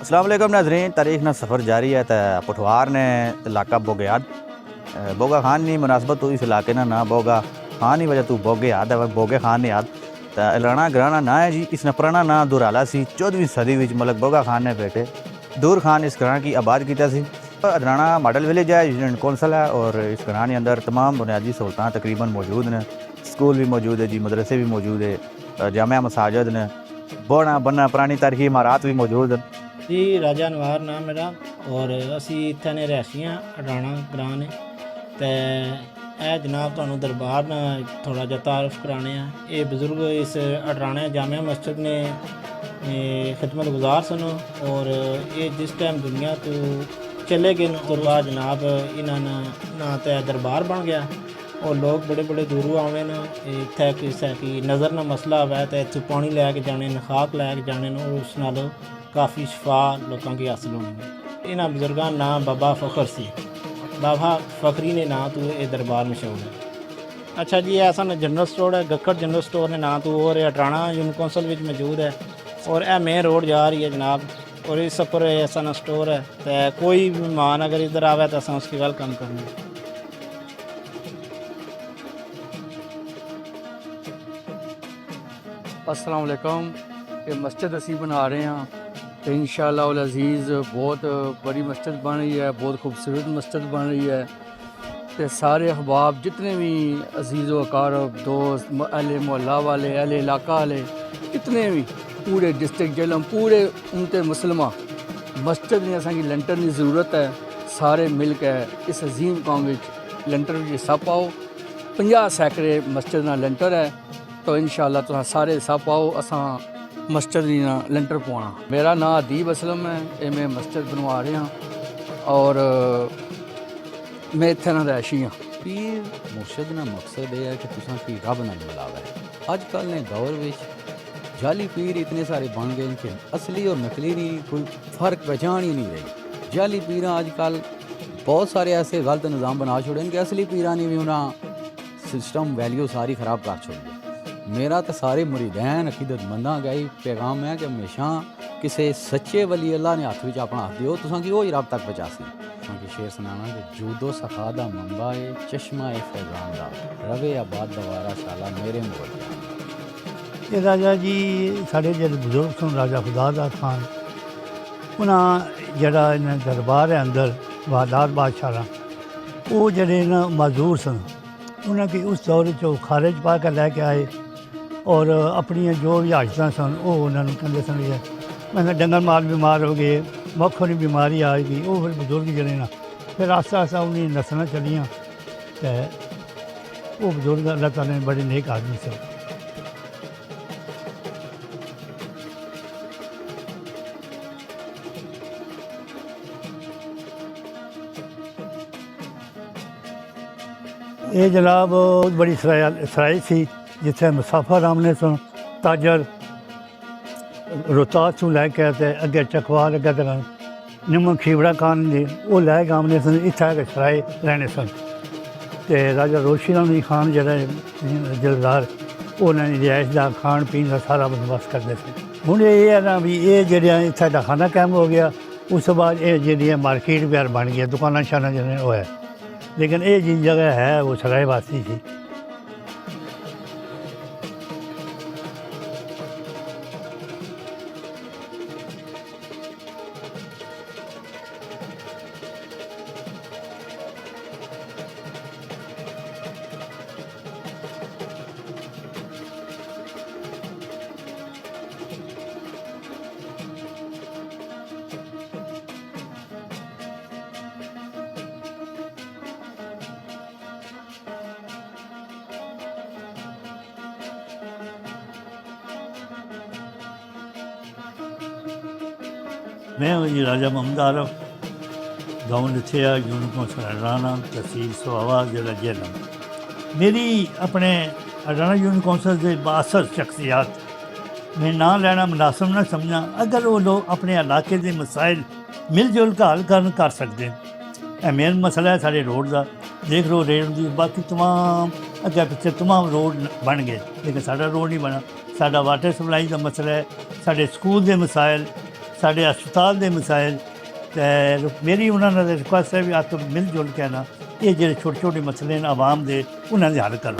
अस्सलाम वालेकुम नाज़रीन, तारीख ना सफ़र जारी है। तो पठवार ने इलाका बोगेयाद बोगा खान नहीं मुनासबत तो इस इलाके ना ना बोगा खान ही वजह तू बोगे याद है बोगे खान ने याद तो एलाना ग्राना ना है जी। इस नपराना ना दुराला सी 14वीं सदी विच मलक बोगा खान ने बेटे दूर खान इस ग्रां की आबाद किया सी। अदराना मॉडल विलेज है, यूनियन कौंसल है और इस ग्रां के अंदर तमाम बुनियादी सहूलतां तकरीबन मौजूद ने। स्कूल भी मौजूद है जी, मदरसे भी मौजूद है, जामिया मसाजिद ने, बोना बना पुरानी तारीखी इमारत भी मौजूद है जी। राजा नवार नाम मेरा और असी इत्थे ने रहायशी हाँ अडाणा ग्रां ने। ते ए जनाब तुहानू दरबार ना थोड़ा जिहा तारफ कराने हैं। ये बुजुर्ग इस अडाणे जामिया मस्जिद ने खिदमत गुजार सन और ये जिस टाइम दुनिया तो चले गए तो बाद जनाब इन्होंने ना तो दरबार बन गया और लोग बड़े बड़े दूरों आवे न। इत्थे किसी की नज़र ना मसला आवे तो इत्थों पानी लैके जाने न, खाक लैके जाने न, और उस नाल काफ़ी शफा लोगों की हासिल होनी। इन्होंने बुजुर्गों का नाम बाबा फ़खर सी, बाबा फ़खरी ने नाम तो ये दरबार मशहूर है। अच्छा जी, ऐसा ना जनरल स्टोर है, गक्कड़ जनरल स्टोर ने नाम तो और अडाणा यूनियन कौंसल में मौजूद है और यह मेन रोड जा रही है जनाब। और इस पर ऐसा ना स्टोर है तो कोई भी मेहमान अगर इधर आवे तो असा उसकी वेलकम करना। अस्सलाम वालेकुम। ये मस्जिद असी बना रहे हैं तो इंशाअल्लाह उल अज़ीज़ बहुत बड़ी मस्जिद बन रही है, बहुत खूबसूरत मस्जिद बन रही है। तो सारे अहबाब जितने भी अजीज़ व अकारब दोस्त अहले मोहल्ला वाले अहले इलाका वाले जितने भी पूरे डिस्ट्रिक्ट जेलम पूरे उमते मुसलमा मस्जिद में असा लंटर की ज़रूरत है। सारे मिल के इस अजीम कौम लंटर में हिस्सा पाओ। 50 सैकड़े मस्जिद ना लंटर है तो इंशाअल्लाह तुम सारे हिस्सा पाओ। असा मस्जिद ना लंटर पवाना। मेरा नाम अदीब असलम है, ये मैं मस्जिद बनवा रहा और मैं इत्थे ना रहायशी हाँ। पीर मुर्शद ना मकसद यह है कि तुसा की रब नाल मिलावा है। अजकल ने दौर विच जाली पीर इतने सारे बन गए कि असली और नकली नहीं कोई फ़र्क पहचान ही नहीं रही। जाली पीर अजकल बहुत सारे ऐसे गलत निज़ाम बना छोड़े कि असली पीर ने भी उन्हें सिस्टम वैल्यू सारी ख़राब कर छोड़ी। मेरा तो सारे मुरीदैन अकीदतमंदा का ही पैगाम है कि हमेशा किसी सच्चे वली अल्लाह ने हथ में अपना हाथ दिओ तुसा की वही रब तक पहुँचासी। क्योंकि शेर सुनाना कि जूदो सखा दा मंबा है चश्मा ए फैजान दा रवे आबाद दवारा शाला मेरे मोल। ये राजा जी साढ़े जो बजुर्ग सन राजा खुदा खान उन्हें जरा इन्हें दरबार है अंदर वादात बादशाह वो जड़े न मजदूर सन उन्हें उस दौर चो खारिज पा कर लैके आए और अपनी जो भी हाजत सन वो उन्होंने कहते सन मैं डंगर माल बीमार हो गए, मक्खों की बीमारी आ गई, वो फिर बजुर्ग जड़े ना फिर आस्ता आस्ता उन्हें नस्ल चलियाँ तो वो बजुर्ग अल्लाह ताला ने बड़े नेक आदमी सन। ये जनाब बहुत बड़ी सराय सी जिथे मुसाफर आमने सुन ताजर रोहतास तू लैके अगे चकवाल अगे तक निम खीवड़ा खान जी वो लैके आमने सन इत्थे सराय रहने सन। तो राजा रोशी अली खान जरा जलदार उन्होंने रिहायश का खान पीन का सारा बंदोबस्त करते थे। हूँ ये है ना भी ये जड़िया इत्थे दा खाना कैम हो गया उस बाद ये जी मार्केट वगैरह बन गया दुकाना शाना जिन्हें वो है, लेकिन ये जी जगह है वो सराय वासी थी। मैं हूँ जी राजा मोहम्मद आरफ गाँव लिथिया यूनियन कौंसल अडाणा तहसील सोहावा जिला जेलम। मेरी अपने अडाणा यूनियन कौंसल के बासर शख्सियात में नाम लेना मुनासिब न समझा अगर वो लोग अपने इलाके के मसाइल मिलजुल का हल कर सकते हैं। मेन मसला है साढ़े रोड का, देख लो रेड की बाकी तमाम अगे पिछले तमाम रोड बन गए लेकिन साडा रोड नहीं बना। साडा वाटर सप्लाई का मसला है, साढ़े स्कूल के मसाइल ਸਾਡੇ ਹਸਪਤਾਲ ਦੇ ਮਸਾਇਲ ਤੇ ਮੇਰੀ ਉਹਨਾਂ ਨਾਲ ਰਿਕੁਐਸਟ ਹੈ ਵੀ ਆਪ ਮਿਲ ਜੁਲ ਕੇ ਨਾ ਇਹ ਜਿਹੜੇ ਛੋਟੇ ਛੋਟੇ ਮਸਲੇ ਨੇ ਆਵਾਮ ਦੇ ਉਹਨਾਂ ਦੇ ਹੱਲ ਕਰੋ।